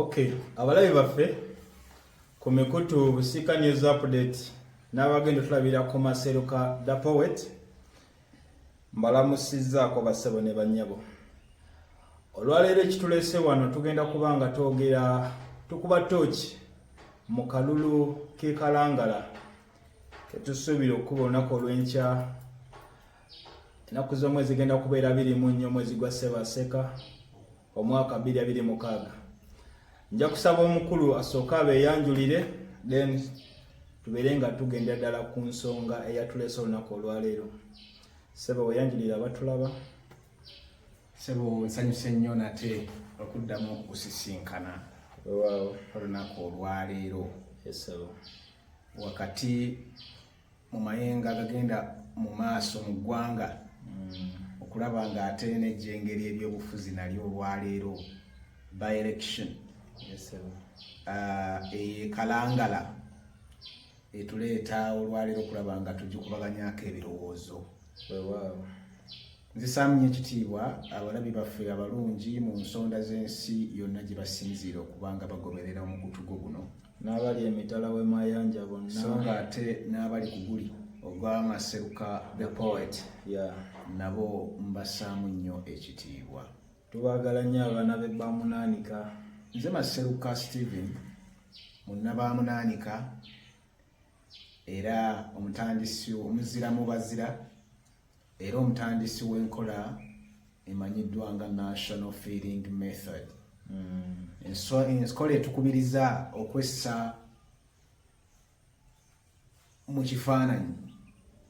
Okay, abalabi baffe ku mikutu Busika News Update n'abagenda tulabirako Maseruka the Poet mbalamusizzaako bassebo ne bannyabo. Olwaleero ekituleese wano tugenda kubanga twogera tukuba tooki mu kalulu k'e Kalangala ketusuubira okuba olunaku olw'enkya. Ennaku z'omwezi zigenda kubeera 24 mwezi gwa Ssebaseka omwaka 2026. Nja kusaba omukulu asooka abeeyanjulire then tubeere nga tugenda ddala ku nsonga eyatuleese olunaku olwaleero. Sebo weeyanjulire abatulaba. Sebo nsanyuse nnyo nate okuddamu okusisinkana olunaku olwaleero. Sebo wakati mu mayenga agagenda mu maaso mu ggwanga okulaba nga ate n'ejjengeri eby'obufuzi nalyo olwaleero by election Kalangala etuleeta olwaleero okulaba nga tugikubaganyako ebirowoozo. Nzisaamu nnyo ekitiibwa abalabi baffe abalungi mu nsonda z'ensi yonna gye basinziira okuba nga bagoberera omukutu gwo guno, n'abali emitala w'Emayanja bonna, so nga ate n'abali ku guli ogwa Maseruka the Poet nabo mbassaamu nnyo ekitiibwa. Tubaagala nnyo abaana b'e Bamunaanika. Nze Maseruka Stephen munna Bamunaanika era omutandisi omuzira mu bazira era omutandisi w'enkola emanyiddwa nga National Feeding Method. Enkola etukubiriza okwessa mu kifaananyi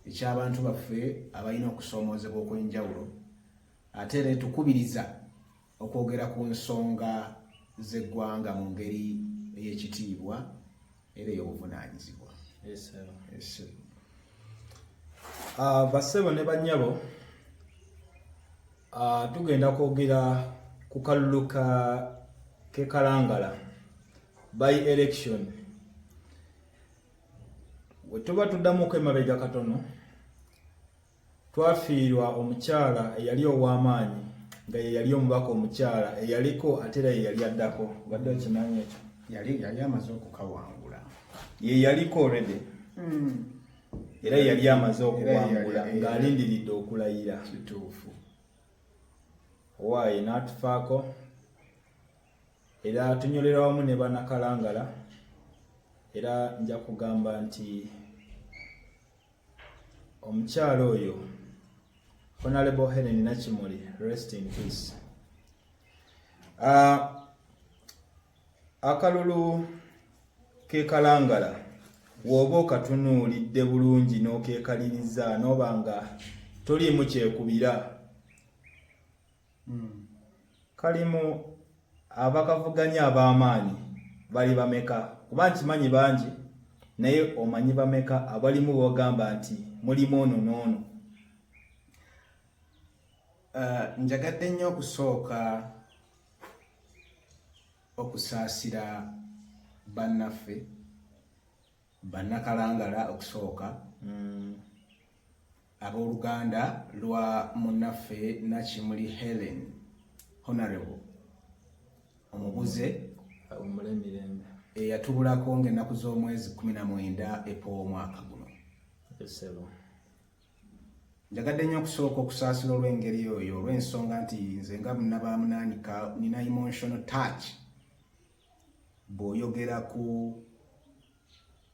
eky'abantu baffe abalina okusoomoozebwa okw'enjawulo, ate era etukubiriza okwogera ku nsonga z'eggwanga mu ngeri ey'ekitiibwa era ey'obuvunaanyizibwa. Bassebo ne bannyabo, tugenda kwogera ku kalulu k'e Kalangala by election. We tuba tuddamuko emabega katono twafiirwa omukyala eyali ow'amaanyi nga ye yali omubaka omukyala eyaliko ate era ye yali addako. Badde okimanyi ekyo? Yali amaze okukawangula. Ye yaliko already. Era yali amaze okuwangula ng'alindiridde okulayira. Kituufu. Waaye n'atufaako era tunyolera wamu ne bannakalangala, era nja kugamba nti omukyala oyo Honorable Helen Nakimuli, rest in peace. Akalulu k'e Kalangala w'oba okatunuulidde bulungi n'okeekaliriza n'oba nga toliimu kyekubira, kalimu abakavuganya ab'amaanyi bali bameka? Kuba nkimanyi bangi naye omanyi bameka abalimu b'ogamba nti mulimu ono n'ono? Njagadde nnyo okusooka okusaasira bannaffe bannakalangala, okusooka abooluganda lwa munnaffe Nakimuli Helen, Honorable omubuze Omulemirembe eyatubulako ng'ennaku z'omwezi 19 Epo omwaka guno. Njagadde nnyo okusooka okusaasira olw'engeri oyo olw'ensonga nti nze nga munnabamunaanika nina emotional touch bw'oyogera ku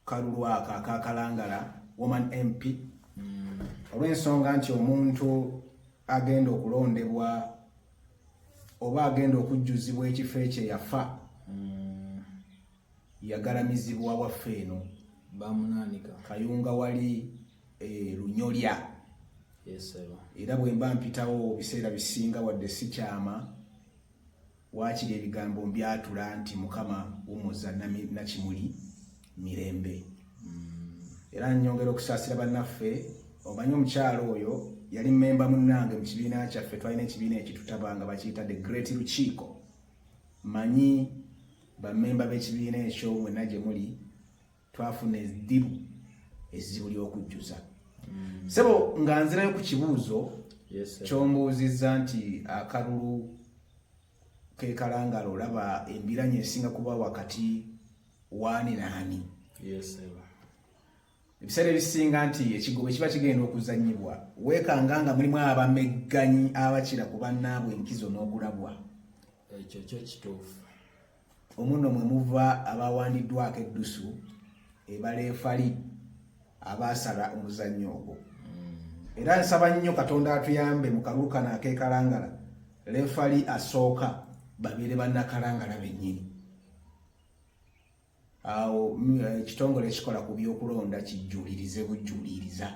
kalulu ako aka Kalangala Woman MP, olw'ensonga nti omuntu agenda okulondebwa oba agenda okujjuzibwa ekifo ekyo yafa yagalamizibwa waffe eno Bamunaanika Kayunga wali Lunyolya. Era bwe mba mpitawo biseera bisinga wadde si kyama waakiri ebigambo mbyatula nti Mukama wumuza Nakimuli mirembe. Era nyongera okusaasira bannaffe. Omanyi omukyalo oyo yali mmemba munnange mu kibiina kyaffe, twalina ekibiina ekitutabanga bakiyita The Great Lukiiko. Manyi bammemba b'ekibiina ekyo mwenna gye muli twafuna ezzibu ly'okujjuza. Sebo nga nzirayo ku kibuuzo ky'ombuuzizza nti akalulu ke Kalangala olaba embiranye esinga kuba wakati 1 na 4. Yes. Ebiseera ebisinga nti ekigobe kiba kigenda okuzannyibwa weekanganga mulimu abamegganyi abakira ku bannaabwe enkizo n'okulabwa. Ekyo kyo kituufu. Omuno mwe muva abawandiddwako eddusu ebaleefali abaasala omuzannyo ogwo. Era nsaba nnyo Katonda atuyambe mu kalulu kano ak'e Kalangala leefali asooka babeere bannakalangala bennyini. Awo ekitongole ekikola ku byokulonda kijjulirize bujjuliriza.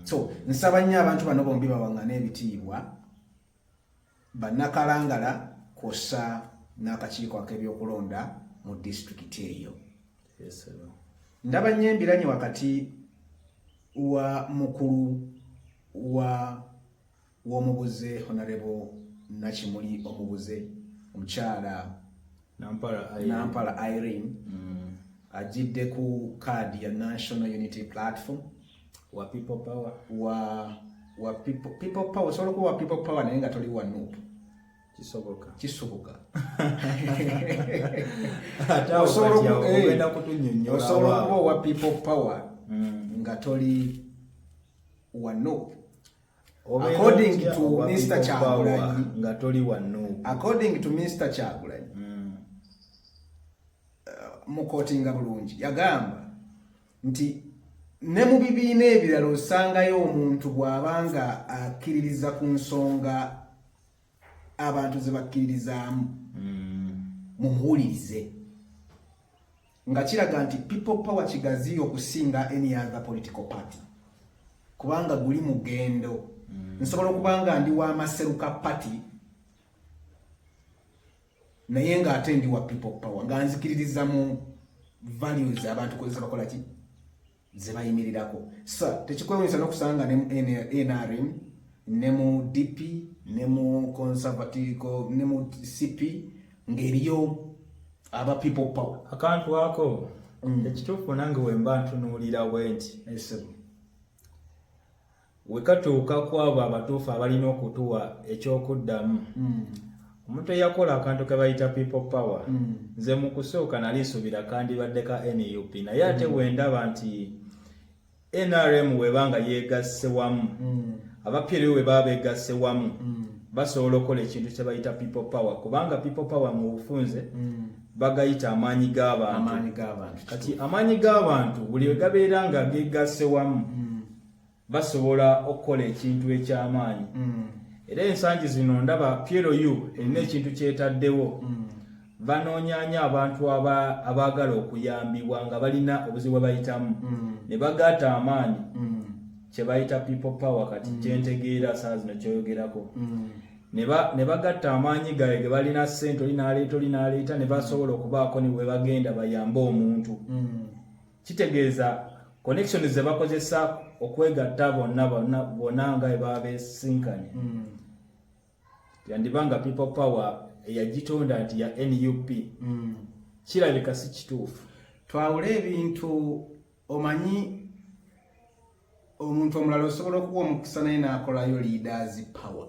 So nsaba nnyo abantu bano bombi bawaŋŋane ebitiibwa bannakalangala kosa n'akakiiko ak'ebyokulonda mu disitulikiti eyo. Yes, ndaba nnyo embiranye wakati wa mukulu w'omubuze Honorable Nakimuli Omubuze omukyala Nampala Irene ajidde ku kaadi ya National Unity Platform wa People Power wa People Power solo ko wa People Power naye nga toli wa NUP kisoboka ogenda kutunyonnyola solo ko wa People Power nga toli wa NUP. According to Mr. Kyagulanyi nga toli wa NUP. According to Mr. Kyagulanyi mukotinga bulungi yagamba nti ne mu bibiina ebirala osangayo omuntu bw'abanga akkiririza ku nsonga abantu ze bakkiririzaamu mumuwulirize nga kiraga nti People Power kigazi okusinga any other political party kubanga guli mugendo. Nsobola okubanga ndi wa Maseruka party naye nga ate ndi wa People Power nga nzikiririza mu values abantu kozesa bakola ki ze bayimirirako. Tekikwewuunyisa n'okusanga ne mu NRM ne mu DP ne mu Conservative ne mu CP ng'eriyo aba People Power. Akantu ako ekituufu nange wemba ntunuulira bwenti wekatuuka ku abo abatuufu abalina okutuwa ekyokuddamu. Omuntu eyakola akantu ke bayita People Power nze mu kusooka nali nsuubira kandibadde ka NUP naye ate wendaba nti NRM webanga yeegasse wamu abapyere we baba beegasse wamu basobola okukola ekintu kye bayita People Power kubanga People Power mu bufunze bagayita amaanyi g'abantu. Kati amaanyi g'abantu buli we gabeera nga geegasse wamu basobola okukola ekintu eky'amaanyi. Era ensangi zino ndaba PLU erina ekintu kyetaddewo banoonyanya abantu abaagala okuyambibwa nga balina obuzibu bayitamu ne bagatta amaanyi kye bayita People Power. Kati kyentegeera saa zino kyoyogerako ne bagatta amaanyi gaabwe ge balina ssente olinaleeta ne basobola okubaako ne bwe bagenda bayambe omuntu. Kitegeeza connections ze bakozesa okwegatta bonna nga baba beesinkanye yandibanga People Power eyagitonda nti ya NUP kirabika si kituufu. Twawula ebintu omanyi omuntu omulala osobola okuwa omukisa naye n'akolayo leaders power.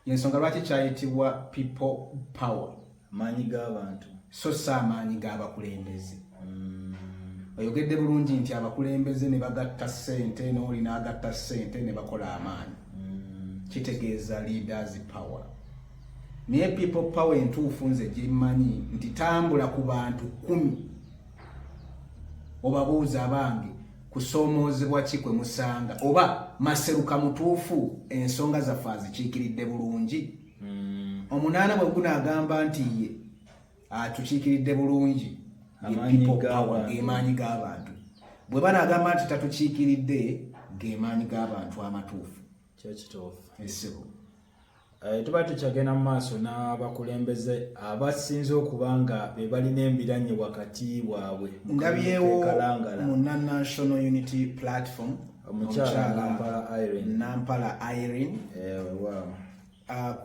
Yensonga lwaki kyayitibwa People Power amaanyi g'abantu so si amaanyi g'abakulembeze. Oyogedde bulungi nti abakulembeze ne bagatta ssente n'oli n'agatta ssente ne bakola amaanyi kitegeeza leaders power. Naye People Power entuufu nze gye mmanyi nti tambula ku bantu 10 obabuuza abange kusoomoozebwa ki kwe musanga oba Maseruka mutuufu ensonga zaffe azikiikiridde bulungi. 8 bwe gunaagamba nti ye atukiikiridde bulungi People Power gemaanyi g'abantu. Bwe banaagamba nti tatukiikiridde gemaanyi g'abantu amatuufu. Kyekituufu. Essebo. Tuba tukyagenda mu maaso n'abakulembeze abasinze okuba nga be balina embiranye wakati waabwe. Ndabyewo mu National Unity Platform omukyala Nampala Irene.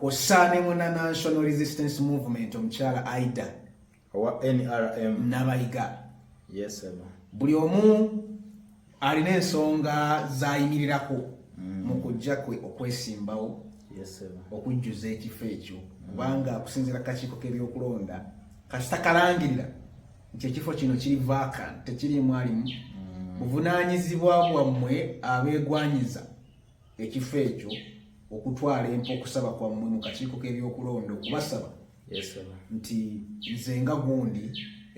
Kosa ne mu National Resistance Movement omukyala Aida owa NRM n'abayiga. Yes, buli omu alina ensonga zayimirirako mu kujja kwe okwesimbawo okujjuza ekifo ekyo kubanga okusinziira kakiiko k'ebyokulonda kasita kalangirira nti ekifo kino kiri vacant tekirimu alimu buvunaanyizibwa bwammwe abeegwanyiza ekifo ekyo okutwala empo okusaba kwammwe mu kakiiko k'ebyokulonda okubasaba nti nze nga gundi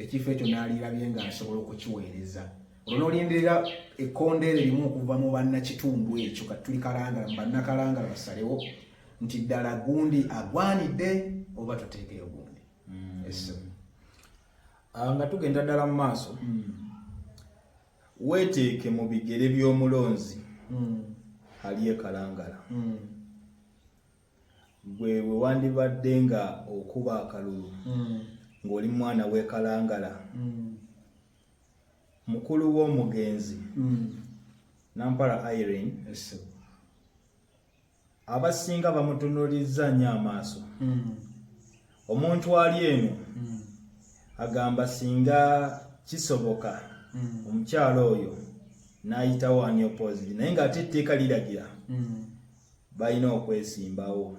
ekifo ekyo naalirabye nga nsobola okukiweereza olwo n'olindirira ekkonda eryo erimu okuva mu bannakitundu ekyo katuli kalangala mu bannakalangala basalewo nti ddala gundi agwanidde oba tuteekeyo gundi. Nga tugenda ddala mu maaso weeteeke mu bigere by'omulonzi ali ekalangala gwe bwe wandibadde nga okuba akalulu ng'oli mwana w'ekalangala mukulu w'omugenzi Nampala Irene abasinga bamutunuliza nnyo amaaso omuntu ali eno agamba singa kisoboka omukyalo oyo n'ayitawo ani opposite naye ng'ate etteeka liragira balina okwesimbawo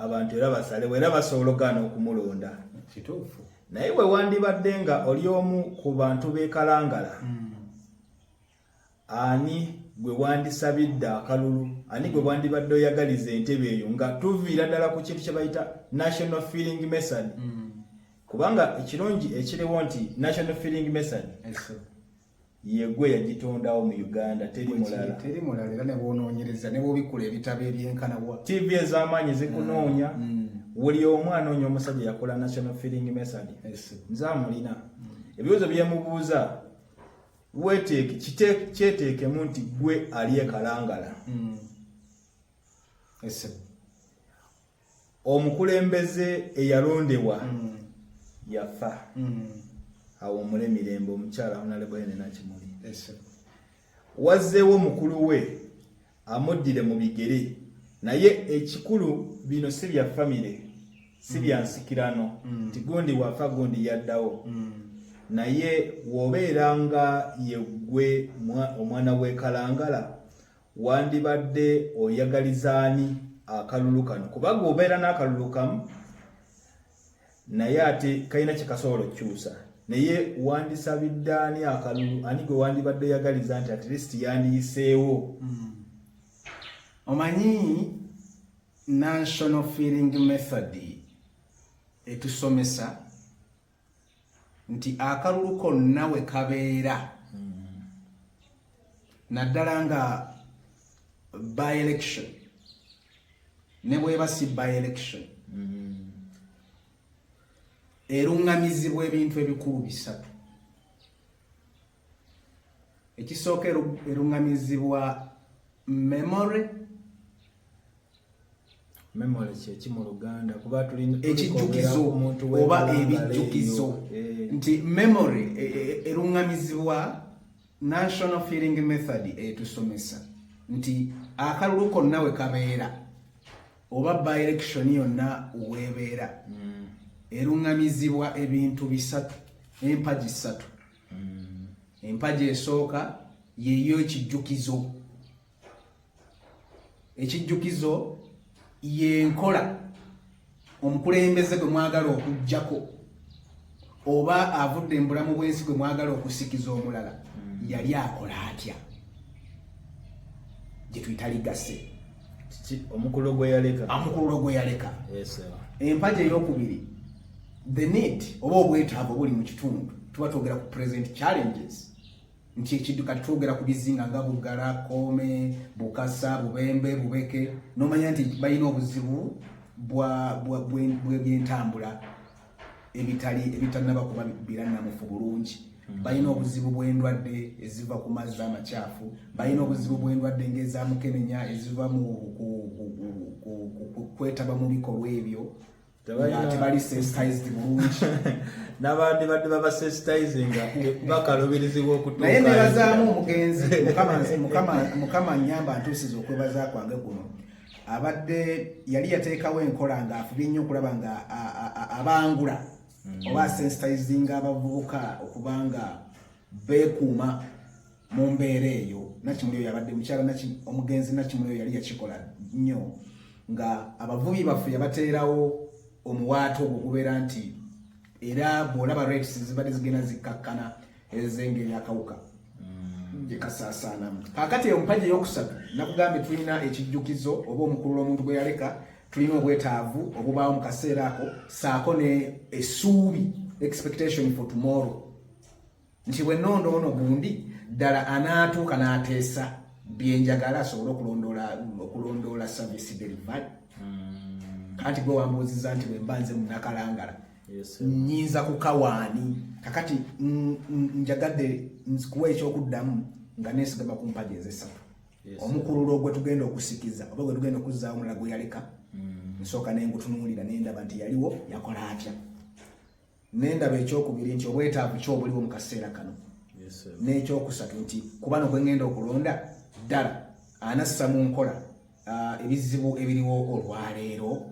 abantu era basalewo era basobola ogaana okumulonda kituufu naye bwe wandibadde nga oli omu ku bantu b'ekalangala ani gwe wandisabidde akalulu ani gwe wandibadde oyagaliza entebe eyo nga tuviira ddala ku kintu kye bayita national feeling method kubanga ekirungi ekiriwo nti national feeling method yegwe yagitondawo mu Uganda teri mulala era ne bwonoonyereza ne bwobikula ebitabo ebyenkanawa TV ez'amaanyi zikunoonya buli omu anoonya omusajja yakola national feeling method nze amulina ebibuuzo byemubuuza kyeteekemu nti gwe ali ekalangala omukulembeze eyalondebwa yafa awo omule mirembe omukyala Honorable Hene Nakimuli wazzeewo mukulu we amuddire mu bigere naye ekikulu bino si bya famire si bya nsikirano nti gundi wafa gundi yaddawo naye wobeeranga yeggwe omwana w'ekalangala wandibadde oyagalizaani akalulu kano kubanga obeera n'akalulu kamu naye ate kalina kye kasobola okukyusa naye wandisabidde ani akalulu ani gwe wandibadde oyagaliza nti at least yandiyiseewo omanyi national feeling method etusomesa nti akalulu konna we kabeera naddala nga by election ne bweba si by election erungamizibwa ebintu ebikulu bisatu ekisooka erungamizibwa memory kyeki mu Luganda kuba tulina ekijjukizo oba ebijjukizo nti memory erungamizibwa national feeling method etusomesa nti akalulu konna we kabeera oba by election yonna weebeera erungamizibwa ebintu bisatu empagi ssatu empagi esooka yeyo ekijjukizo ekijjukizo yenkola omukulembeze gwe mwagala okujjako oba avudde mu bulamu bw'ensi gwe mwagala okusikiza omulala yali akola atya gye tuyita ligase omukulu gwe yaleka empagi ey'okubiri the need oba obwetaavu buli mu kitundu tuba twogera ku present challenges nti ekidduka twogera ku bizinga nga Bugala, Kome, Bukasa, Bubembe, Bubeke n'omanya nti balina obuzibu bw'ebyentambula ebitanaba kuba birannamufu bulungi balina obuzibu bw'endwadde eziva ku mazzi amakyafu balina obuzibu bw'endwadde ng'eza mukenenya eziva mu kwetaba mu bikolwa ebyo tebali sensitized bulungi n'abandi badde baba sensitizinga bakalubirizibwa okutuuka naye nebazaamu omugenzi mukama nyamba ntuusiza okwebaza kwange kuno abadde yali yateekawo enkola ng'afubye nnyo okulaba nga abangula oba sensitizinga abavubuka okubanga beekuuma mu mbeera eyo Nakimuli oyo abadde mukyala omugenzi Nakimuli oyo yali yakikola nnyo nga abavubi baffe yabateerawo omuwaato ogwo gubeera nti era bw'olaba rates zibadde zigenda zikkakkana ezengeri akawuka gye kasaasaanamu. Kaakati omupaji ey'okusatu nakugambye tulina ekijjukizo oba omukulu omuntu gwe yaleka, tulina obwetaavu obubaawo mu kaseera ako, saako ne essuubi expectation for tomorrow nti bwe nondoono gundi ddala anaatuuka n'ateesa byenjagala asobole okulondoola service delivery. Kati gwe wambuuziza nti bwe mbanze mu Nakalangala nnyinza kukawaani kakati njagadde nzikuwa ekyokuddamu nga neesigama ku mpaji ez'essatu. Omukululo gwe tugenda okusikiza oba gwe tugenda okuzzaawo omulala gwe yaleka, nsooka nengutunuulira nendaba nti yaliwo yakola atya, nendaba ekyokubiri nti obwetaavu ki obuliwo mu kaseera kano, n'ekyokusatu nti kubano gwe ngenda okulonda ddala anassa mu nkola ebizibu ebiriwo olwaleero.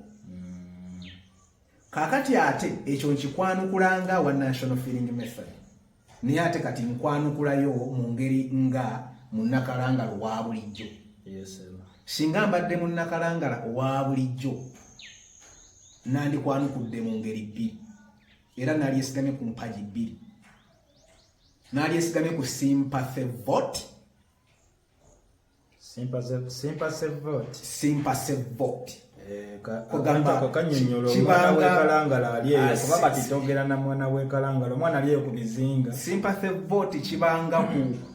Kaakati ate ekyo nkikwanukulanga wa national feeling method, naye ate kati nkwanukulayo mu ngeri nga munnakalangala owa bulijjo. Singa mbadde munnakalangala owa bulijjo nandikwanukudde mu ngeri bbiri, era naali esigamye ku mpaji bbiri. Naali esigamye ku sympathy vote. Sympathy vote. Kugamba kanyonyolo mwana w'ekalangala aliyeyo kuba batitogera na mwana w'ekalangala omwana aliyeyo ku bizinga. Sympathy vote kibanga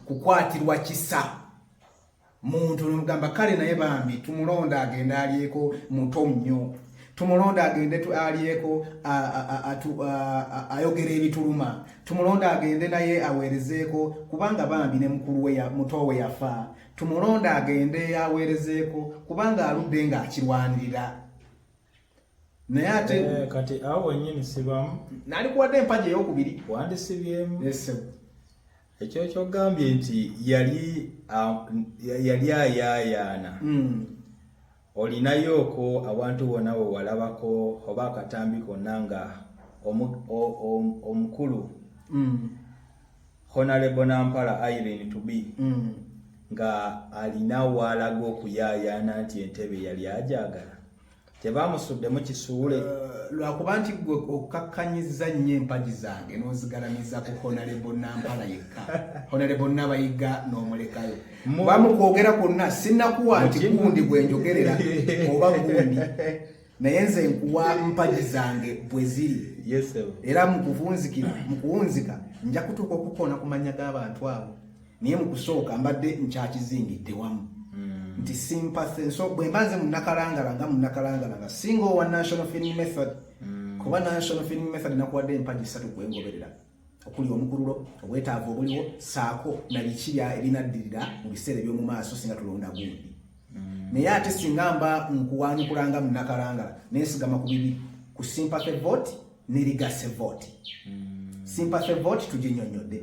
kukwatirwa kisa muntu n'omugamba kale naye bambi tumulonda agenda aliyeko muto nnyo, tumulonda agende aliyeko ayogera ebituluma, tumulonda agende naye aweerezeeko kubanga bambi ne mukulu we muto we yafa, tumulonda agende aweerezeeko kubanga aludde ng'akirwanirira. Naye ate kati awo wennyini sibamu nali kuwadde empaji ey'okubiri wandisibyemu. Ekyo kyogambye nti yali ayaayaana. Olinayooko abantu bonna we walabako oba akatambi konna nga omukulu Honorable Nampala Irene Tubi nga alina waalaga okuyaayaana nti entebe yali ajagala tebamusuddemu kisuule. Lwakuba nti gwe okukakkanyiza nnyo empaji zange n'ozigalamiza ku Honorable Nampala yekka. Honorable Nabayiga n'omulekayo. Bamukwogera kwonna sinnakuwa nti gundi gwe njogerera oba gundi. Naye nze nkuwa mpaji zange bwe ziri. Era mu kuwunzika nja kutuuka okukona ku mannya g'abantu abo. Naye mu kusooka mbadde nkyakizingidde wamu. Nti sympathy so bwe mbanze mu Nakalangala nga single wa national feeling method. Kuba national feeling method nakuwadde empaji 3 kwengoberera. Okuli omukululo obwetaavu obuliwo saako na biki ebinaddirira mu biseera by'omu maaso singa tulonda gundi. Naye ate singa mba nkuwanukulanga mu Nakalangala neesigama ku bibiri, ku sympathy vote ne legacy vote. Sympathy vote tuginnyonnyodde.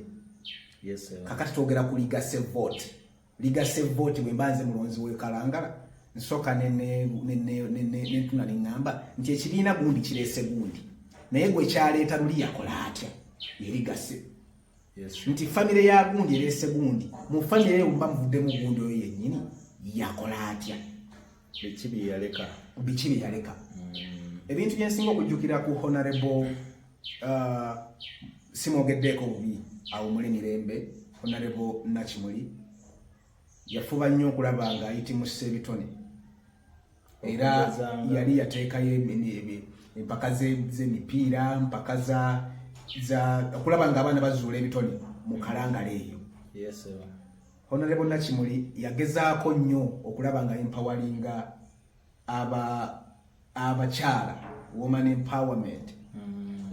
Kakati twogera ku legacy vote. Legacy vote bwe mbanze mulonzi w'ekalangala nsooka netuna neŋŋamba nti ekibiina gundi kireese gundi, naye gwe kyaleeta luli yakola atya ye legacy. Nti famire ya gundi ereese gundi, mu famire eyo mba muvuddemu gundi oyo yennyini yakola atya, biki bye yaleka. Ebintu bye nsinga okujjukira ku Honorable simwogeddeeko bubi awo muli mirembe, Honorable Nakimuli yafuba nnyo okulaba ng'ayitimusa ebitone, era yali yateekayo empaka z'emipiira, mpaka za okulaba ng'abaana bazuula ebitone mu Kalangala eyo. Honorable Nakimuli yagezaako nnyo okulaba nga empawalinga abakyala, woman empowerment,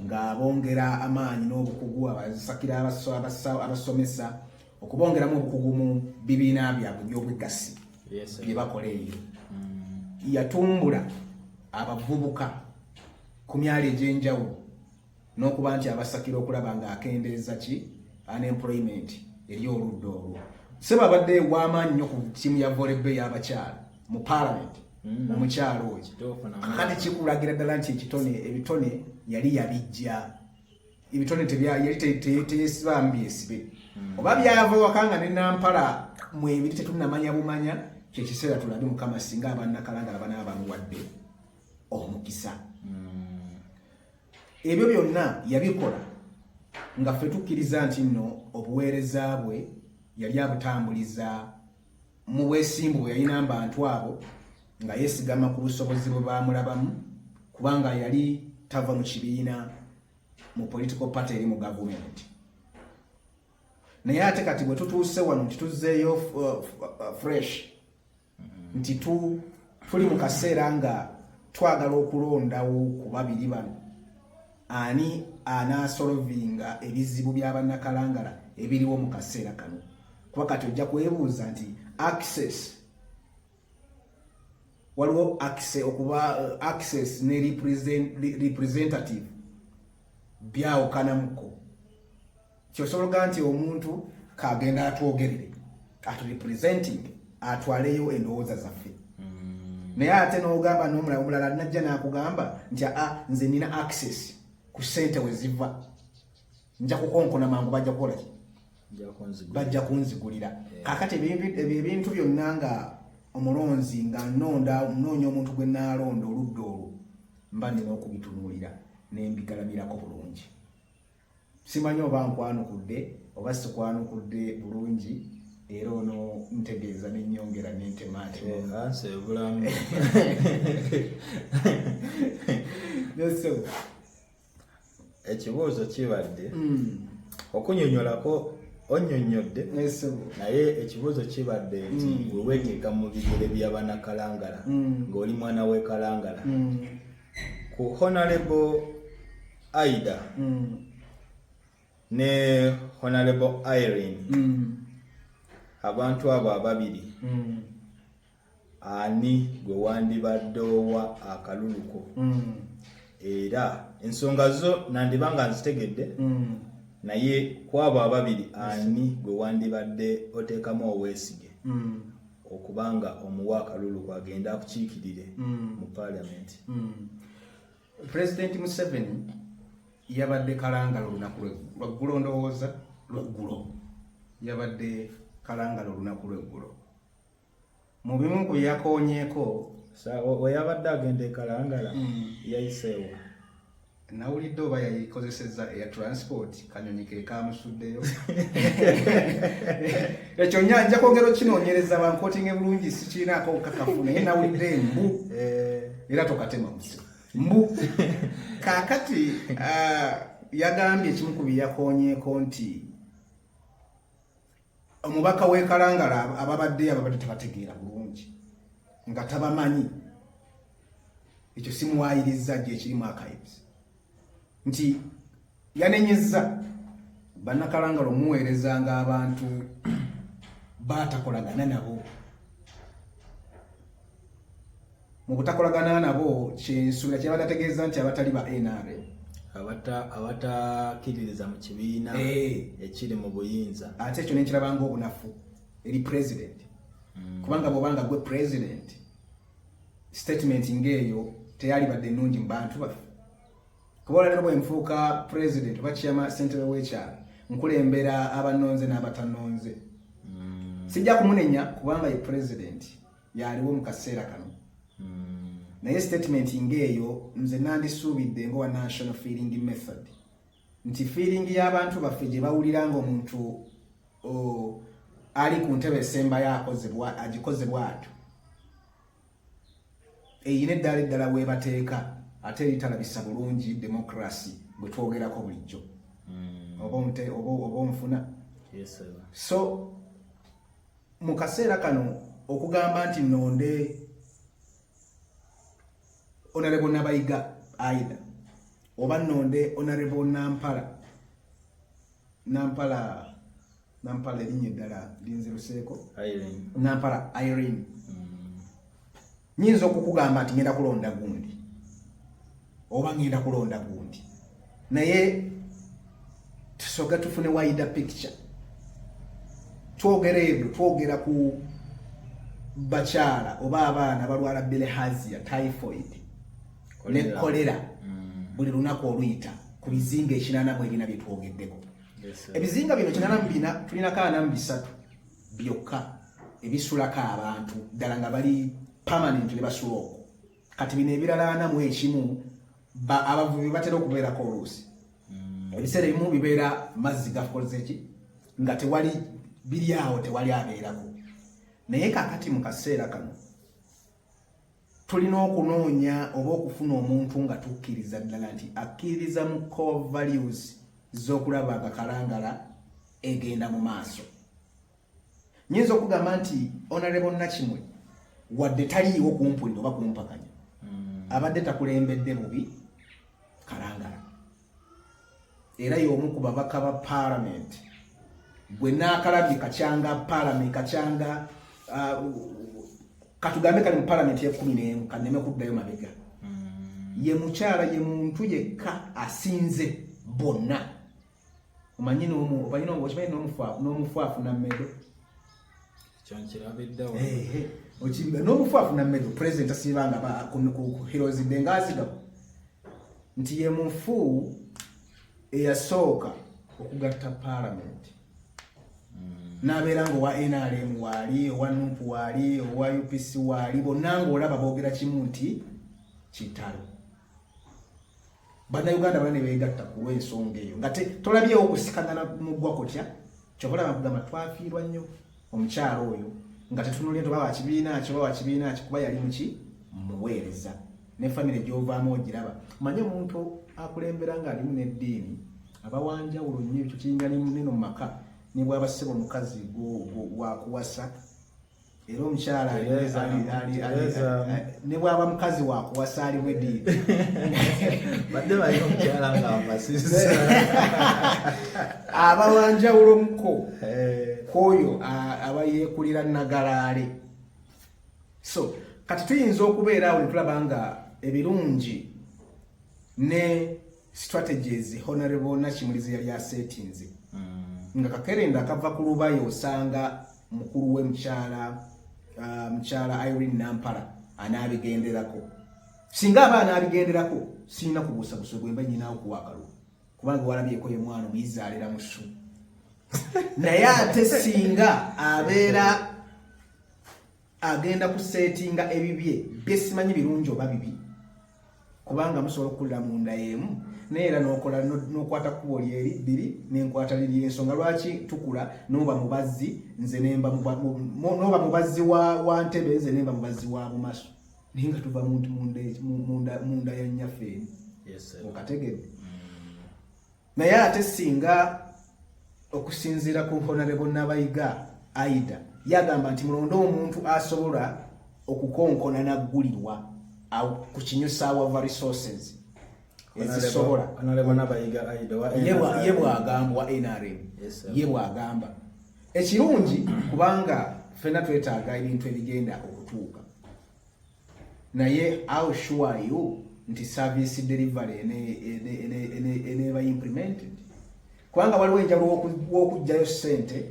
ng'abongera amaanyi n'obukugu abasakira abasomesa, okubongeramu obukugu mu bibiina byabwe by'obwegassi bye bakola eyo. Yatumbula abavubuka ku myalo egy'enjawulo n'okuba nti abasakira okulaba ng'akendeeza unemployment eri oludda olwo. Seba badde w'amaanyi nnyo ku ttiimu ya volleyball y'abakyala mu parliament omukyalo oyo. Kakati kikulagira ddala nti ebitone yali yabijja, ebitone yali teyesibamu byesibe oba byava wakanga ne Nampala mwebiri tetunnamanya bumanya kyekiseera tulabe Mukama singa abannakalangala banaba bamuwadde omukisa. Ebyo byonna yabikola nga ffe tukkiriza nti nno obuweereza bwe yali abutambuliza mu bwesimbu bwe yalina abantu abo nga yeesigama ku busobozi bwe baamulabamu kubanga yali tava mu kibiina mu political party eri mu gavumenti. Naye ate kati bwe tutuuse wano nti tuzzeeyo fresh nti tuli mu kaseera nga twagala okulondawo ku babiri bano ani anasolovinga ebizibu by'abannakalangala ebiriwo mu kaseera kano. Kuba kati ojja kwebuuza nti access waliwo access ne representative byawukanamuko. Kyosobola nti omuntu kagenda atwogerere aturepresenting atwaleyo endowooza zaffe. Naye ate n'ogamba n'omulala najja n'akugamba nti nze nina access ku ssente we ziva nja kukonkona mangu bajja kukola ki? Bajja kunzigulira. Kakati ebintu byonna nga omulonzi nga nnoonya omuntu gwe naalonda oludda olwo mba nina okubitunuulira n'embigalamirako bulungi. Simanyi oba nkwanukudde oba sikwanukudde bulungi era ono ntegeeza n'ennyongera n'entemaatema. Bulamu. Ekibuuzo kibadde okunyonyolako onnyonnyodde naye ekibuuzo kibadde nti weweeteeka mu bigere by'abannakalangala ng'oli mwana w'ekalangala ku Honorable Aida ne Honorable Irene abantu abo ababiri ani gwe wandibadde owa akaluluko era ensonga zo nandibanga nzitegedde naye kwabo ababiri ani gwe wandibadde oteekamu obwesige okubanga omuwa akaluluko agenda akukiikirire mu Parliament. President Museveni yabadde kalangala olunaku lweggulo ndowooza lweggulo yabadde kalangala olunaku lweggulo mu bimu ku yakoonyeeko weyabadde agenda ekalangala yayiseewo nawulidde oba yayikozesezza eya transport kanyonyi ke kamusuddeyo. Ekyo nja kwogera okinoonyereza bankootinge bulungi sikiinaako okakafu naye nawulidde embu era tokatema musi mbu. Kaakati yagambye ekimu ku byeyakoonyeeko nti omubaka w'ekalangala ababadde tebategeera bulungi nga tabamanyi. Ekyo simuwaayiriza gye ekirimu archives nti yanenyezza bannakalangala omuweerezanga abantu batakolagana nabo. Mu butakolagana nabo kyensuubira kyabadde ategeeza nti abatali ba NRM abatakkiririza mu kibiina ekiri mu buyinza. Ate ekyo nenkirabanga obunafu eri president kubanga bw'obanga gwe president statement ng'eyo teyali badde nnungi mu bantu baffe. Kuba lero bwe nfuuka president oba chairman ssentebe w'ekyalo nkulembera abannonze n'abatannonze sijja kumunenya kubanga ye president yaliwo mu kaseera kano. Naye statement ng'eyo nze nandisuubidde ng'owa national feeling method nti feeling y'abantu baffe gye bawulira ng'omuntu ali ku ntebe esembayo agikoze bw'atyo eyina eddala eddala weebateeka ate eritalabisa bulungi democracy bwe twogerako bulijjo oba omufuna. So mu kaseera kano okugamba nti nnonde Honorable Nabayiga Aida oba nnonde Honorable Nampala erinnya eddala linziruseeko Nampala Irene nyinza okukugamba nti ngenda kulonda gundi oba ngenda kulonda gundi naye tusooka tufune wider picture. Twogera ebyo twogera ku bakyala oba abaana balwala bilharzia typhoid ne kolera buli lunaku oluyita ku bizinga 84 bye twogeddeko. Ebizinga bino 84 tulina 43 byokka ebisulako abantu ddala nga bali permanent ne basula okwo. Kati bino ebirala 41 abavubi batera okubeerako oluusi. Ebiseera ebimu bibeera mazzi gakoze ki nga tewali biri awo tewali abeerako. Naye kakati mu kaseera kano tulina okunoonya oba okufuna omuntu nga tukkiriza ddala nti akkiriza mu core values z'okulaba nga Kalangala egenda mu maaso. Nyinza okugamba nti Honorable Nakimwe wadde taliiwo kumpulira oba kumpakanya abadde takulembedde bubi Kalangala. Era y'omu ku babaka ba Parliament gwe naakalabye kacyanga Parliament kacyanga katugambe kali mu Parliament ya 11 kaneme kuddayo mabega. Ye mukyala ye muntu yekka asinze bonna. Omanyi n'omufaafu na mmedo kyonkirabiddewo okibiga n'omufaafu na mmedo president asibanga ku Heroes Bengaziga nti ye mufu eyasooka okugatta Parliament. N'abeera nga owa NRM waali, owa NUP waali, owa UPC waali, bonna ng'olaba boogera kimu nti kitalo. Bannayuganda bane beegatta ku lw'ensonga eyo nga tolabyewo okusikagana mu ggwa kutya kyova olaba kugamba twafiirwa nnyo omukyalo oyo nga tetunulira nti oba wakibiina ki kuba yali muki muweereza ne famire gy'ovaamu ogiraba. Manye omuntu akulembera ng'alimu n'eddiini abawanjawulo nnyo ekyo kiyinga neno mu maka ne bw'aba ssebo omukazi wakuwasa era omukyala ne bw'aba mukazi wakuwasa alimu eddiini badde bali omukyala ng'abasizza abawanjawulo muko k'oyo abayeekulira Nagalaale. So kati tuyinza okubeera awo ne tulaba nga ebirungi ne strategies Honorable Nakimulizi yali asetinze nga kakerenda akava ku Lubayo osanga mukulu we mukyala Irene Nampala anaabigenderako. Singa aba anaabigenderako sirina kubuusabusa bwe mba nyinaawo kuwakalu kubanga walabyeko ye mwana omuyizaalira mu ssu. Naye ate singa abeera agenda kusetinga ebibye bye simanyi birungi oba bibi kubanga musobola okukulira munda y'emu naye era n'okwata kkubo lyeri bbiri n'enkwata liri ensonga lwaki tukula n'oba mubazzi nze n'oba mubazzi wa Ntebe nze n'emba mubazzi wa Bumaso naye nga tuva munda ya nnyaffe eri okategedde. Naye ate singa okusinziira ku Honorable Nabayiga Aida yagamba nti mulonde omuntu asobola okukonkona naggulirwa kukinyusa wa resources ezisobola ye bw'agamba wa NRM ye bw'agamba ekirungi kubanga ffenna twetaaga ebintu ebigenda okutuuka. Naye how sure are you nti service delivery eneba implemented kubanga waliwo enjawulo w'okugjayo ssente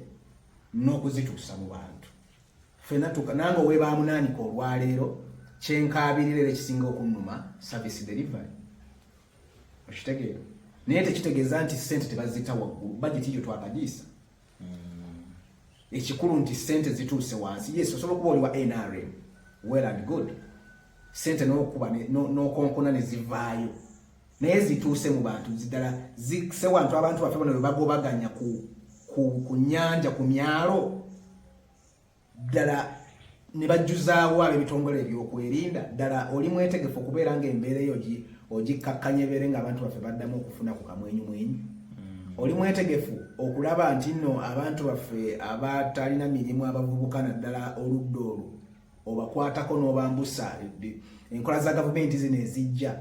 n'okuzituusa mu bantu. Ffenna nange oweebaamunaanika olwaleero kyenkaabirira ekisinga okunnuma service delivery okitegeera naye tekitegeeza nti ssente tebazita waggulu budget yo twakagiisa. Ekikulu nti ssente zituuse wansi. Yes osobola okuba oli wa NRM well and good ssente n'okuba n'okonkona ne zivaayo naye zituuse mu bantu ziddala zikise wantu abantu baffe bano bwe bagobaganya ku nnyanja ku myalo ddala ne bajjuzaawo ab'ebitongole ebyokwerinda ddala oli mwetegefu okubeera ng'embeera eyo ogikkakkanya ebeere ng'abantu baffe baddamu okufuna ku kamwenyumwenyu. Oli mwetegefu okulaba nti nno abantu baffe abatalina mirimu abavubuka naddala oludda olwo obakwatako n'obambusa enkola za gavumenti zino ezijja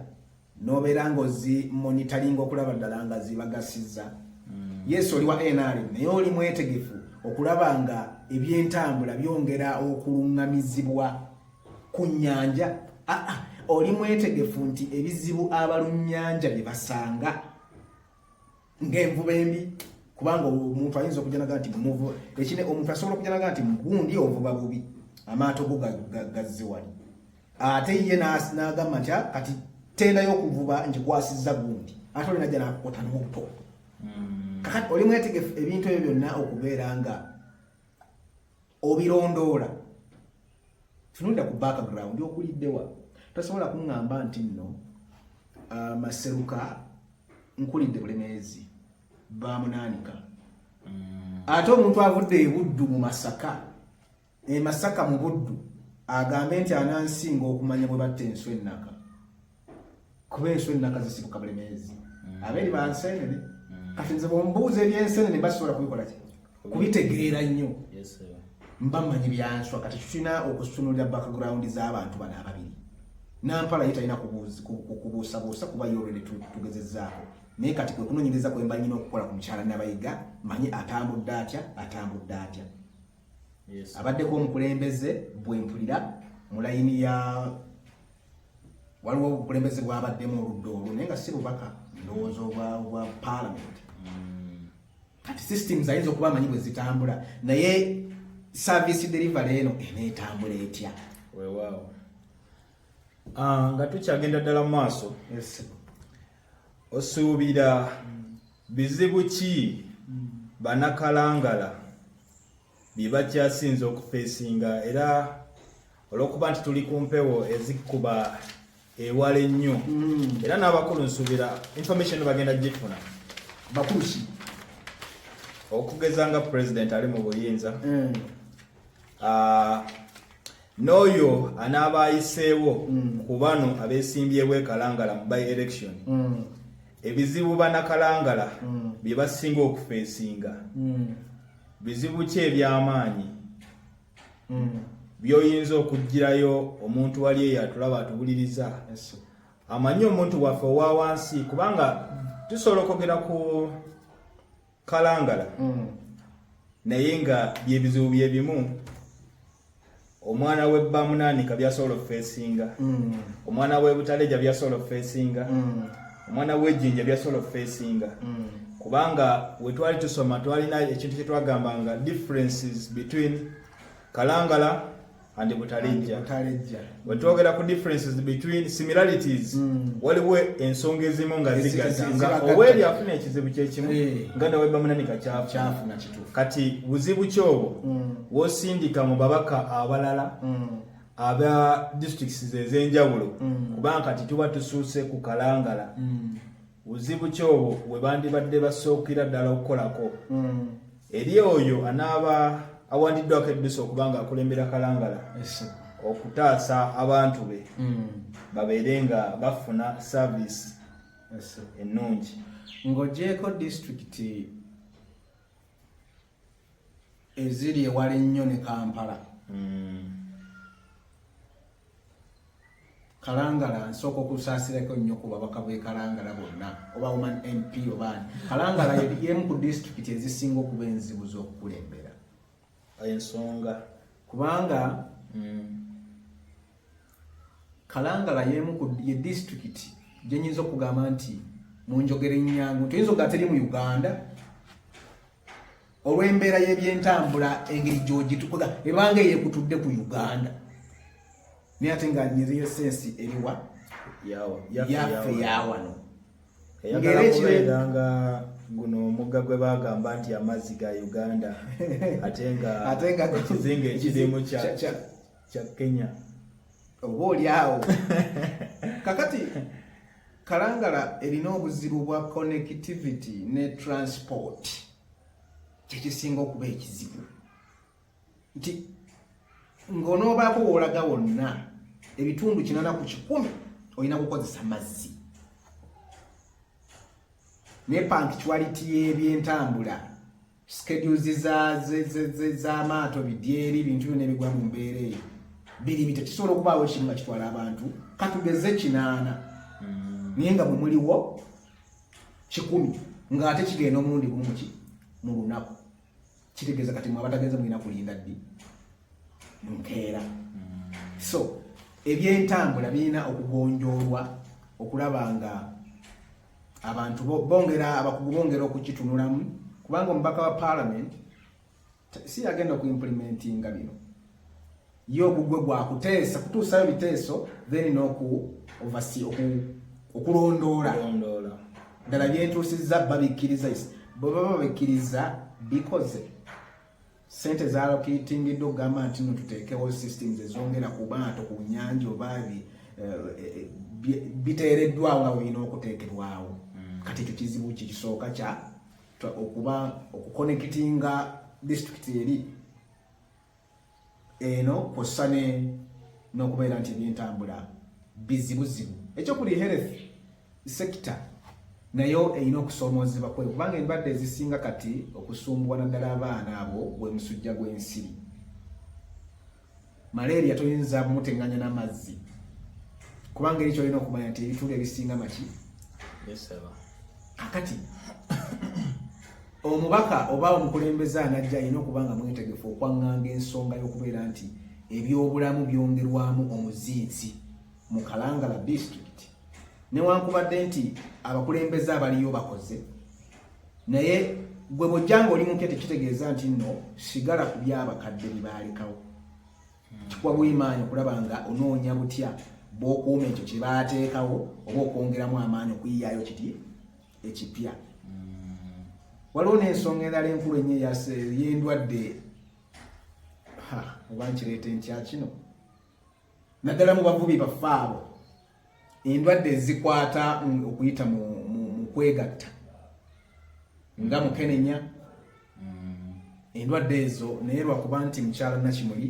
n'obeera ng'ozimonitaringa okulaba ddala nga zibagasizza. Yes oli wa NRM naye oli mwetegefu okulaba nga ebyentambula byongera okulungamizibwa ku nnyanja. Oli mwetegefu nti ebizibu abalunnyanja bye basanga ng'envuba embi kubanga omuntu ayinza okujjanaga nti omuntu asobola okujjanaga nti mugundi ovuba bubi amaato go gazze wali ate ye n'agamba nti kati tenda y'okuvuba njigwasizza gundi ate oli najja n'akukota n'obuto. Kakati oli mwetegefu ebintu ebyo byonna okubeera nga obirondoola tunulira ku background okuliddewa tosobola kuŋŋamba nti nno Maseruka nkulidde Bulemeezi bamunaanika ate omuntu avudde e Buddu mu Masaka Masaka mu Buddu agambe nti anansinga okumanya bwe batta enswa ennaka kuba enswa ennaka zisibuka Bulemeezi abeeri bansenene kati nze bwombuuza ebyensenene basobola kubikola ki kubitegeera nnyo mba mmanyi byanswa kati tulina okusunulira background z'abantu bano ababiri Nampala ye talina kubuusabuusa kuba yolwene tugezezzaako naye kati kwe kunoonyereza kwe mba nyina okukola ku mukyala Nabayiga manyi atambudde atya abaddeko omukulembeze bwe mpulira mu layini ya waliwo obukulembeze bwabaddemu oludda olwo naye nga si bubaka ndowooza obwa Parliament kati systems ayinza okuba amanyi bwe zitambula naye service delivery eno eneetambula etya weewaawo nga tukyagenda ddala mu maaso osuubira bizibu ki banakalangala bye bakyasinze okufeesinga era olw'okuba nti tuli ku mpewo ezikuba ewala ennyo era n'abakulu nsuubira information bagenda gifuna bakulu ki okugeza nga president ali mu buyinza n'oyo anaaba ayiseewo ku bano abeesimbyewo ekalangala mu by election ebizibu banakalangala bye basinga okufeesinga bizibu ki eby'amaanyi by'oyinza okugirayo omuntu wali eyo atulaba atubuliriza amanyi omuntu waffe owa wansi kubanga tusobola okwogera ku kalangala naye nga byebizibu bye bimu omwana we bamunaanika byasobola okufeesinga omwana we Butaleja byasobola okufeesinga omwana we Jjinja byasobola okufeesinga kubanga we twali tusoma twalina ekintu kye twagambanga differences between Kalangala and Butaleja we twogera ku differences between similarities waliwo ensonga ezimu nga zigatta oweri afuna ekizibu kyekimu nga nawe bamunaanika kyafuna kituufu kati buzibu kyobo wosindika mu babaka abalala aba districts ez'enjawulo kubanga kati tuba tusuuse ku Kalangala buzibu kyobo we bandibadde basookera ddala okukolako eri oyo anaaba awandiddwako eddusa okubanga akulembera Kalangala okutaasa abantu be babeere nga bafuna service ennungi ng'oggyeko district eziri ewala ennyo ne Kampala Kalangala nsooka okusaasirako nnyo ku babaka b'e Kalangala bonna oba woman MP obaani Kalangala y'emu ku district ezisinga okuba enzibu z'okukulembera ensonga kubanga Kalangala ye district gye nnyinza okugamba nti mu njogera ennyangu tuyinza okugaa teri mu Uganda olw'embeera y'ebyentambula engeri gy'ogitukuga ebanga eyekutudde ku Uganda naye ate nga nyiriyo sensi eriwa yaffe yawano eyagala kubeera nga guno omugga gwe bagamba nti amazzi ga Uganda ate nga ekizinga ekirimu kya Kenya oba oliawo kakati Kalangala erina obuzibu bwa connectivity ne transport kyekisinga okuba ekizibu nti ng'onoobaako woolaga wonna ebitundu 80 ku 100 olina kukozesa mazzi ne punctuality y'ebyentambula schedules z'amaato bidyeri ebintu byonna ebigwa mu mbeera eyo biri bite kisobola okubaawo ekimu nga kitwala abantu katugeze 8 naye nga bwe muliwo 10 ng'ate kigenda omulundi gumu mu lunaku kitegeeza kati mwabatagenze mulina kulinda ddi nkeera so ebyentambula birina okugonjoolwa okulaba nga abantu abakugu bongera okukitunulamu kubanga omubaka wa Parliament si yagenda okuimplementinga bino yo ogugwe gwakuteesa kutuusayo biteeso then okulondoola ddala byentuusizza babikkiriza bwe baba babikkiriza bikoze sente za allocating do gama nti no tutekewo systems ezongera ku bantu ku nyanja obabi biteereddwawo nga bwe bino okuteekerwawo kati kizibu kisooka kya okuba okuconnectinga district eri eno kusane n'okubeera nti ebyentambula bizibuzibu ekyokuli health sector nayo erina okusoomozebwa kwe kubanga endwadde ezisinga kati okusumbuwa naddala abaana abo gwe musujja gw'ensiri. Malaria toyinza muteŋŋanya n'amazzi kubanga eri kyolina okumanya nti ebituli ebisinga maki. Kakati omubaka oba omukulembeze anajja alina okubanga mwetegefu okwaŋŋanga ensonga y'okubeera nti ebyobulamu byongerwamu omuzinzi mu Kalangala district newankubadde nti abakulembeze abaliyo bakoze naye gwe bw'ojjanga oli muke tekitegeeza nti nno sigala ku byabakadde bibaalekawo kikuwa bw'imaanyi okulaba nga onoonya butya bw'okuuma ekyo kye baateekawo oba okwongeramu amaanyi okuyiyaayo kiti ekipya. Waliwo n'ensonga endala enkulu ennyo y'endwadde oba nkireeta ntya kino naddala mu bavubi baffe abo endwadde ezikwata okuyita mu kwegatta nga mukenenya endwadde ezo naye lwakuba nti mukyala Nakimuli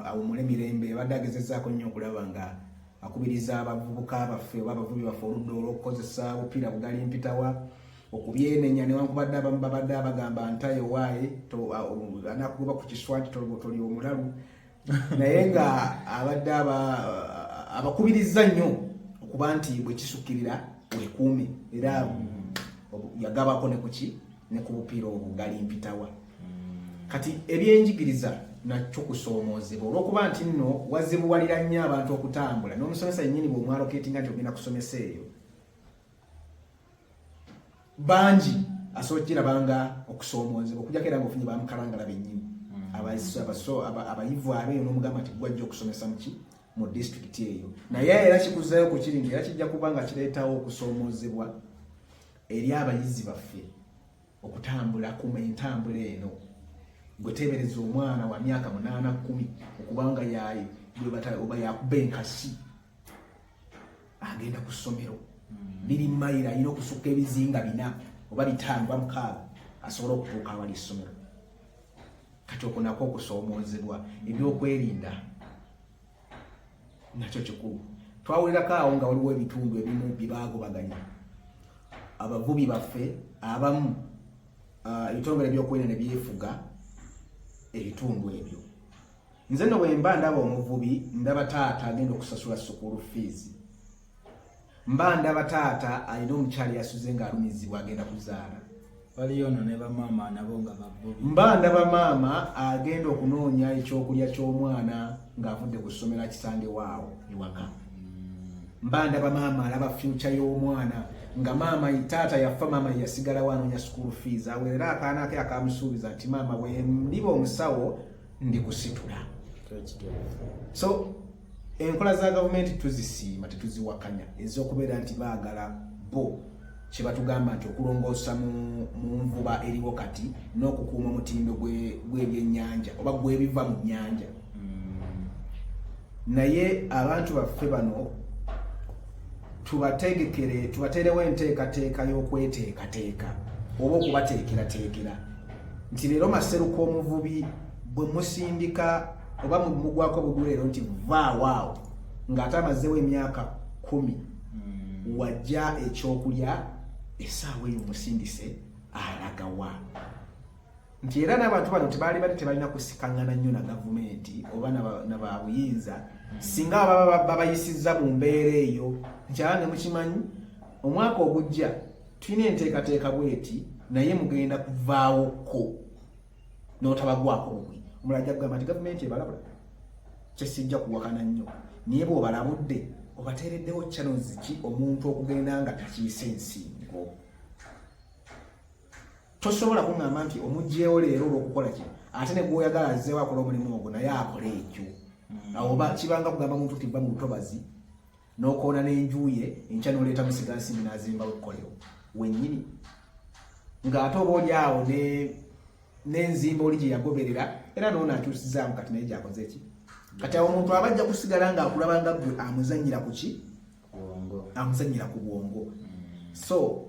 awumule mirembe abadde agezezaako nnyo okulaba nga akubiriza abavubuka baffe oba abavubi baffe oludda olw'okukozesa bupiira bugali mpitawa okubyenenya newankubadde abamu babadde abagamba ntayo waaye anakugoba ku kiswa nti toli omulalu naye nga abadde abakubiriza nnyo okuba nti bwe kisukkirira wekuume era yagabako ne kuki ne ku bupiira obugali mpitawa. Kati ebyenjigiriza nakyo kusoomoozebwa olw'okuba nti nno wazibuwalira nnyo abantu okutambula n'omusomesa yennyini bw'omwaloketinga nti ogenda kusomesa eyo bangi asookirabanga okusoomoozebwa okujjako era ng'ofunye bamukalangala bennyini abayivu abeeyo n'omugamba nti gwajja okusomesa muki mu district eyo naye era kikuzayo ku kiri era kijja kuba nga kireetawo okusoomoozebwa eri abayizi baffe okutambula ku entambula eno gwe teebereza omwana wa myaka 8-10 okubanga oba yakuba enkasi agenda ku ssomero biri mayiro alina okusukka ebizinga 4 oba 5 asobola okutuuka awali essomero. Kati okwo nako okusoomoozebwa ebyokwerinda nakyo kikulu. Twawulirako awo nga waliwo ebitundu ebimu bibaagobaganya abavubi baffe abamu ebitongole ebyokwerinda ne byefuga ebitundu ebyo. Nze nno bwe mba ndaba omuvubi ndaba taata agenda okusasula school fees, mba ndaba taata alina omukyala yasuze ng'alumizibwa agenda kuzaala, waliyo no ne bamaama nabo nga bavubi, mba ndaba maama agenda okunoonya ekyokulya ky'omwana ng'avudde ku ssomero akisange waawo ewaka, mba ndaba maama alaba future y'omwana nga maama taata yafa, maama yasigalawo anoonya school fees, aweerera akaana ke akamusuubiza nti maama bwe ndiba omusawo ndikusitula. So enkola za gavumenti tuzisiima tetuziwakanya ez'okubeera nti baagala bo kye batugamba nti okulongoosa mu nvuba eriwo kati n'okukuuma omutindo gw'ebyennyanja oba gw'ebiva mu nnyanja. Naye abantu baffe bano tubateerewo enteekateeka y'okweteekateeka oba okubateekerateekera nti leero maseruka omuvubi bwe musindika oba mugwako bugulero nti vaawaawo ng'ate amazeewo emyaka 10 wajja ekyokulya essaawa eyo musindise alagawa. Nti era n'abantu bano tebalina kusikangana nnyo na gavumenti oba nababuyinza singa babayisizza mu mbeera eyo. Nkyala ne mukimanyi omwaka ogujja tulina enteekateeka bweti naye mugenda kuvaawoko n'otabagwako bugwi. Omulala ajja kugamba nti gavumenti ebalabula, kyesijja kuwakana nnyo, naye bw'obalabudde obateereddewo channels ki omuntu okugenda nga takiise ensingo. Tosobola kuŋŋamba nti omugyewo leero olw'okukola ki ate ne gw'oyagala azzeewo akola omulimu ogwo naye akola ekyo. Awo kibanga kugamba muntu nti va mu lutobazi n'okoona n'enjuye enkya n'oleeta musigansimbi n'azimbawo ekkolero wennyini ng'ate oba oli awo n'enzimba oli gye yagoberera era noona atuusizaamu kati naye gyakoze ki kati awo omuntu aba ajja kusigala ng'akulaba nga gwe amuzannyira ku ki amuzannyira ku bwongo so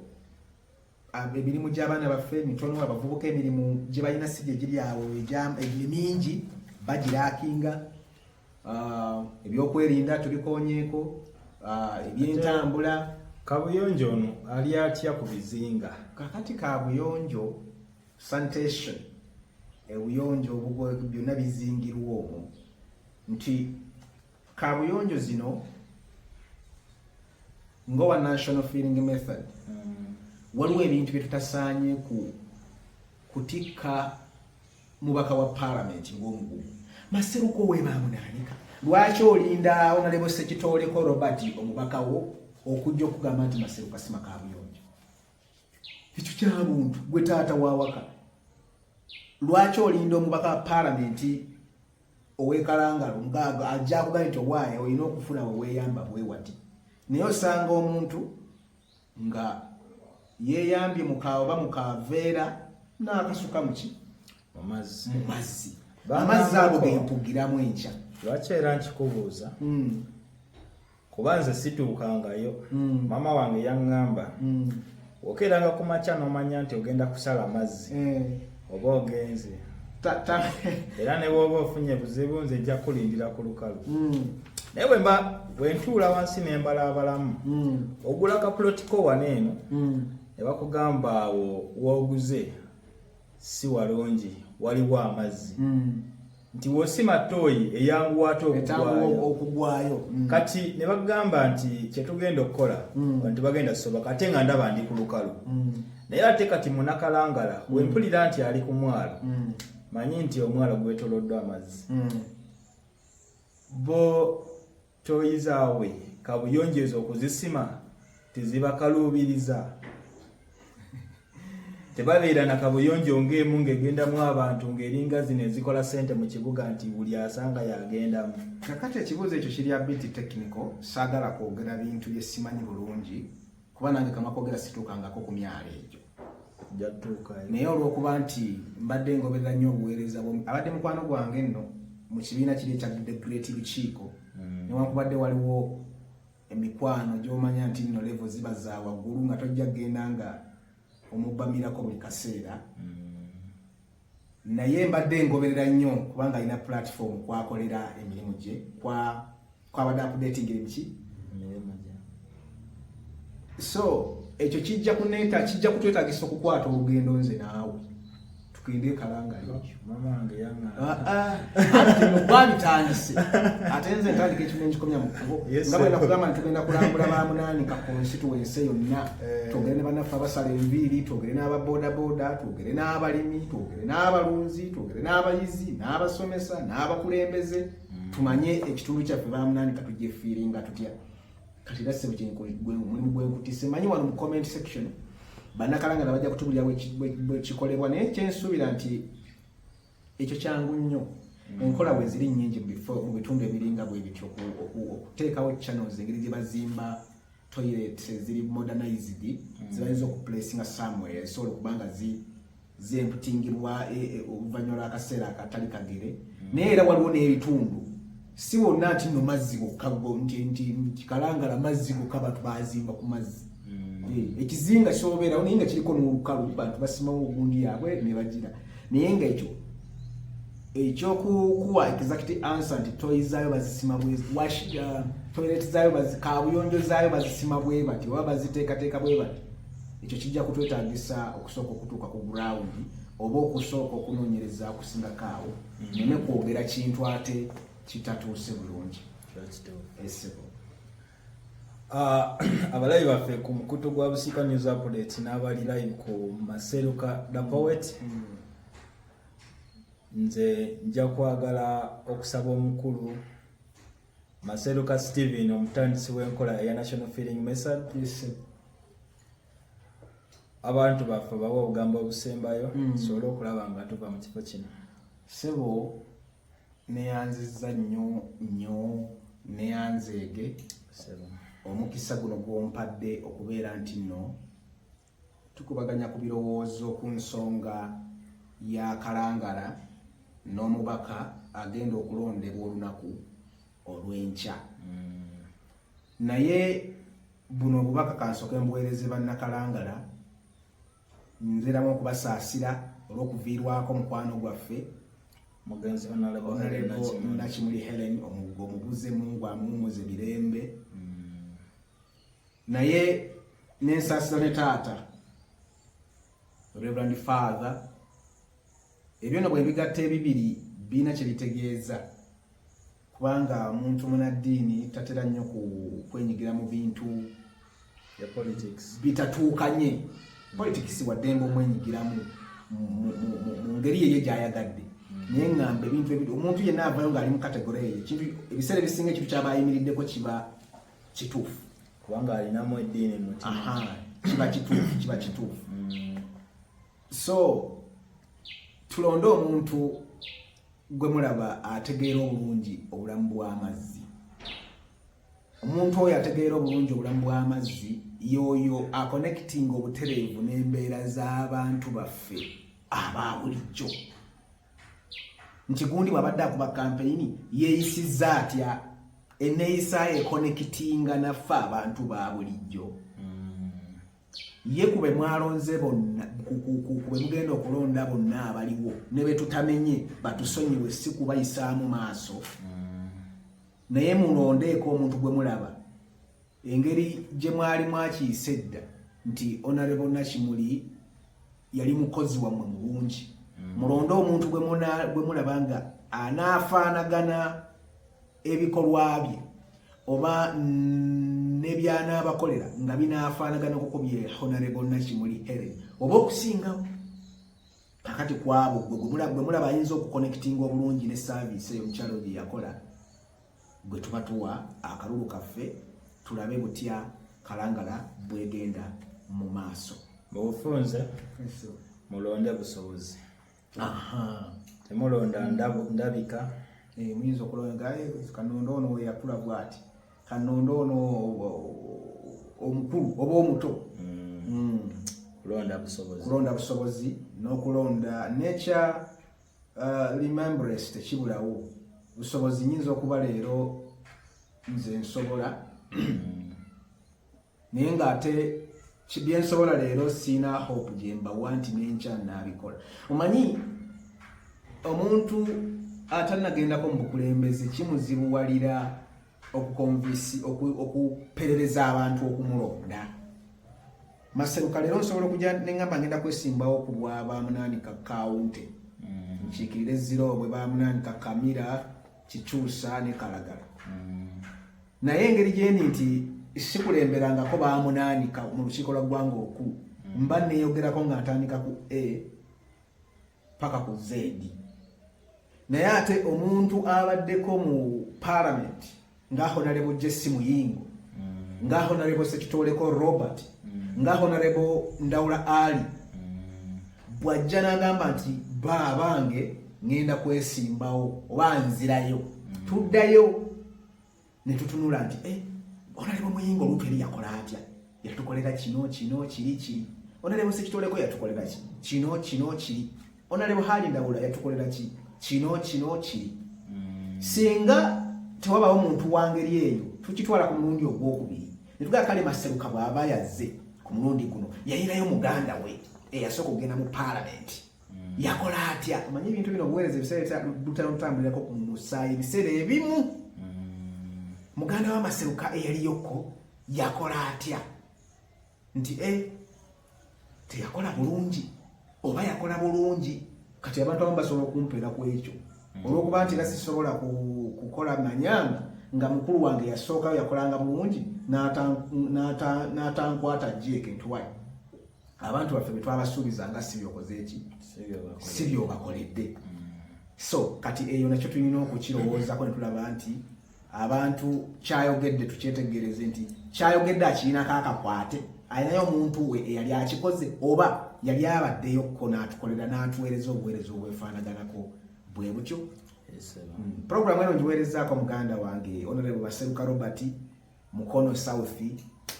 emirimu gy'abaana baffe mitono abavubuka emirimu gye balina si gye giri awo mingi bagiraakinga ebyokwerinda tubikonyeeko ebyentambula. Kabuyonjo ono ali atya ku bizinga? Kakati kabuyonjo sanitation ebuyonjo byonna bizingirwa omwo nti kabuyonjo zino ngowa national feeling method waliwo ebintu bye tutasaanye kutikka mubaka wa parliament ng'omugumu Maseruko weebaamunaanika lwaki olinda Honorable Sekitooleko Robert omubaka wo okujja okugamba nti Maseruka sima kabuyonjo ekyo kya buntu gwe taata waawaka lwaki olinda omubaka wa parliament oweekalangalo ajja kugamba nti owaaye olina okufuna weweeyamba bwe wati naye osanga omuntu nga yeeyambye oba mukaveera n'akasuka muki mu mazzi amazzi ago gempugiramu enkya. Lwaki era nkikubuuza kuba nze situukangayo maama wange yaŋŋamba okeeranga ku makya n'omanya nti ogenda kusala mazzi oba ogenze era ne bw'oba ofunye buzibu nze nja kulindira ku lukalu naye bwe ntuula wansi n'embalaabalamu ogula kapulotiko wano eno ne bakugamba awo w'oguze si walungi waliwo amazzi nti wosima tooyi eyanguwa ate okugwayo kati ne bagamba nti kyetugenda okukola nti bagenda soboka ate nga ndaba ndi ku lukalu naye ate kati munakalangala wempulira nti ali ku mwalo manyi nti omwalo gwetoloddwa amazzi bo tooyi zaawe kabuyonjezo okuzisima tezibakaluubiriza tebabeera na kabuyonjo ng'emu ng'egendamu abantu ng'eringa zino ezikola ssente mu kibuga nti buli asanga yagendamu. Kakati ekibuuzo ekyo kiri bit technical saagala kwogera bintu bye simanyi bulungi kuba nange kama kwogera situukangako ku myalo egyo naye olw'okuba nti mbadde ngoberera nnyo obuweereza abadde mukwano gwange nno mu kibiina kiri ekya The Great Lukiiko newankubadde waliwo emikwano gy'omanya nti nno level ziba za waggulu nga tojja kgenda nga omubamirako buli kaseera naye mbadde ngoberera nnyo kubanga alina platform kwakolera emirimu gye kwabadde updating ebiki so ekyo kijja kutwetagisa okukwata olugendo nze naawe tugende Kalangala mama wange babitandise ate nze ntandika ekimu nkikomya mu kkubo nga bwe nakugamba nti tugenda kulambula bamunani ka constituency yonna twogere ne bannaffe abasala enviiri twogere n'ababoodabooda twogere n'abalimi twogere n'abalunzi twogere n'abayizi n'abasomesa n'abakulembeze tumanye ekitundu kyaffe bamunani katugyefiiringa tutya kati era ssebo mulimu gwenkutise manyi wano mu comment section bannakalangala bajja kutubulira bwe kikolebwa naye kyensuubira nti ekyo kyangu nnyo enkola bwe ziri nnyingi mu bitundu ebiringa bwe bityo okuteekawo channels engeri gye bazimba toilets eziri modernized zibayinza okuplacinga somewhere ezisobola okuba nga zemputingirwa oluvannyuma lw'akaseera akatali kagere naye era waliwo n'ebitundu si wonna nti nno mazzi gokka nti Kalangala mazzi gokka bantu bazimba ku mazzi ekizinga kyobeerawo naye nga kiriko n'olukalu bantu basimawo ogundi yaabwe ne bagira naye nga ekyo ekyokuwa exact answer nti toyi zaayo bazisima toilet zaayo kabuyonjo zaayo bazisima bwe bati oba baziteekateeka bwe bati ekyo kijja kutwetaagisa okusooka okutuuka ku ground oba okusooka okunoonyereza okusingako awo neme kwogera kintu ate kitatuuse bulungi. Abalayi baffe ku mukutu gwa Busika News Update n'abali live ku Maseruka The Poet nze nja kwagala okusaba omukulu Maseruka Steven omutandisi w'enkola eya National Feeling Method abantu baffe bawa obugambo obusembayo tusobole okulaba nga tuva mu kifo kino. Sebo neyanziza nnyo neyanzeege omukisa guno gwompadde okubeera nti nno tukubaganya ku birowoozo ku nsonga ya Kalangala n'omubaka agenda okulondebwa olunaku olw'enkya. Naye buno obubaka kansooke mbuweereze bannakalangala nziramu okubasaasira olw'okuviirwako mukwano gwaffe mugenzi Honorable Nakimuli Helen omuguze Mungu amuwumuze birembe. Naye n'ensaasira ne taata Reverend Father, ebyo bwe bigatta ebibiri biina kye bitegeeza, kubanga omuntu munaddiini tatera nnyo kwenyigira mu bintu ya politics bitatuukanye. Politics waddembe omwenyigiramu mu ngeri ye gy'ayagadde. Naye ngamba ebintu ebiri omuntu yenna avayo ng'ali mu kategore eyo, ekintu ebiseera ebisinga ekintu ky'aba ayimiriddeko kiba kituufu, kubanga alinamu eddiini mu mutima. Kiba kituufu. So tulonde omuntu gwe mulaba ategeera obulungi obulamu bw'amazzi. Omuntu oyo ategeera obulungi obulamu bw'amazzi y'oyo akonekitinga obutereevu n'embeera z'abantu baffe aba bulijjo. Nti gundi bw'abadde akuba kampeyini yeeyisizza atya, enneeyisa ekonekitinga naffe abantu ba bulijjo. Ye kube mwalonze bonna kube mugenda okulonda bonna abaliwo ne be tutamenye batusonyiwe si kubayisaamu maaso. Naye mulondeeko omuntu gwe mulaba engeri gye mwali mwakiyisa edda nti Honorable Nakimuli yali mukozi wammwe mulungi. Mulonde omuntu gwe mulaba nga anaafaanagana ebikolwa bye oba n'eby'anaabakolera nga binaafaanagana kuko bye Honorable Nakimuli Helen oba okusingawo. Kakati kwabo gwe mulaba ayinza okukonekitinga obulungi ne saaviisi eyo mukyalo gye yakola, gwe tuba tuwa akalulu kaffe tulabe butya Kalangala bwegenda mu maaso. Mubufunze mulonde busobozi. Temulonda ndabika. Muyinza okulonda Kanondo ono we yakula bw'ati, Kanondo ono omukulu oba omuto. Kulonda busobozi n'okulonda nature remembrance tekibulawo. Busobozi nyinza okuba leero nze nsobola naye ng'ate byensobola leero siina hope gye mbawa nti n'enkya naabikola. Omanyi omuntu atannagendako mu bukulembeze kimuzibuwalira okuperereza abantu okumulonda. Maseruka leero nsobola okujja neŋŋamba ngenda kwesimbawo ku bwa Bamunaanika Kawunte, nkiikirire ziro bwe Bamunaanika Kamira, Kikyusa ne Kalagala. Naye engeri gyendi nti sikulemberangako Bamunaanika mu lukiiko lwa ggwanga okulu, mba neeyogerako nga ntandika ku A paka ku Z. Naye ate omuntu abaddeko mu Parliament nga Honorable Jesse Muyingo, nga Honorable Sekitoleko Robert, nga Honorable Ndawula Ali, bw'ajja n'agamba nti baabange ngenda kwesimbawo oba nzirayo, tuddayo ne tutunula nti Honorable Muyingo oluutu eri yakola atya, yatukolera kino kiri. Honorable Sekitoleko yatukolera kino kiri. Honorable Hali Ndawula yatukolera kino kiri. Singa tewabawo muntu wangeri eyo tukitwala ku mulundi ogwokubiri ne tugaa kale Maseruka bw'aba yazze ku mulundi guno yayirayo muganda we eyasooka okugenda mu Parliament yakola atya. Omanyi ebintu bino obuweereza ebiseera lutambulirirako ku musaayi ebiseera ebimu. Muganda wa Maseruka eyaliyoko yakola atya nti teyakola bulungi oba yakola bulungi. Kati abantu abamu basobola okumpeera ku ekyo olw'okuba nti era sisobola kukola manyanga nga mukulu wange yasookayo yakolanga bulungi n'atankwata jeeke ntwaye. Abantu baffe betwabasuubiza nga si byokoze eki si byobakoledde. So kati eyo nakyo tulina okukirowoozako ne tulaba nti abantu kyayogedde tukyetegereze nti kyayogedde akirinako akakwate, alinayo omuntu we eyali akikoze oba yali abaddeyo ko n'atukolera n'atuweereza obuweereza obwefanaganako bwe butyo. Program eno ngiweerezaako muganda wange Honorable Baseruka Robert Mukono South.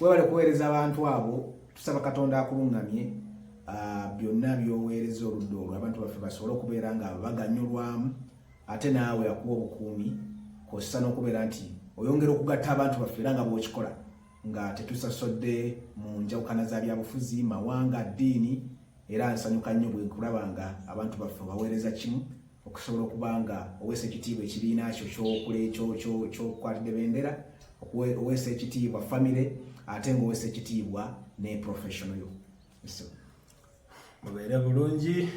Webale kuweereza abantu abo, tusaba Katonda akulungamye byonna byoweereza oludda olwo abantu baffe basobole okubeera nga baganyulwamu ate naawe akuwa obukuumi kossa n'okubeera nti oyongera okugatta abantu baffe era nga bw'okikola nga tetusasodde mu njawukana za byabufuzi mawanga ddiini era nsanyuka nnyo bwe nkulaba nga abantu baffe baweereza kimu okusobola okuba nga oweesa ekitiibwa ekibiina kyo ky'okwatidde bendera oweesa ekitiibwa famire ate ng'oweesa ekitiibwa ne professional yo. Mubeere bulungi.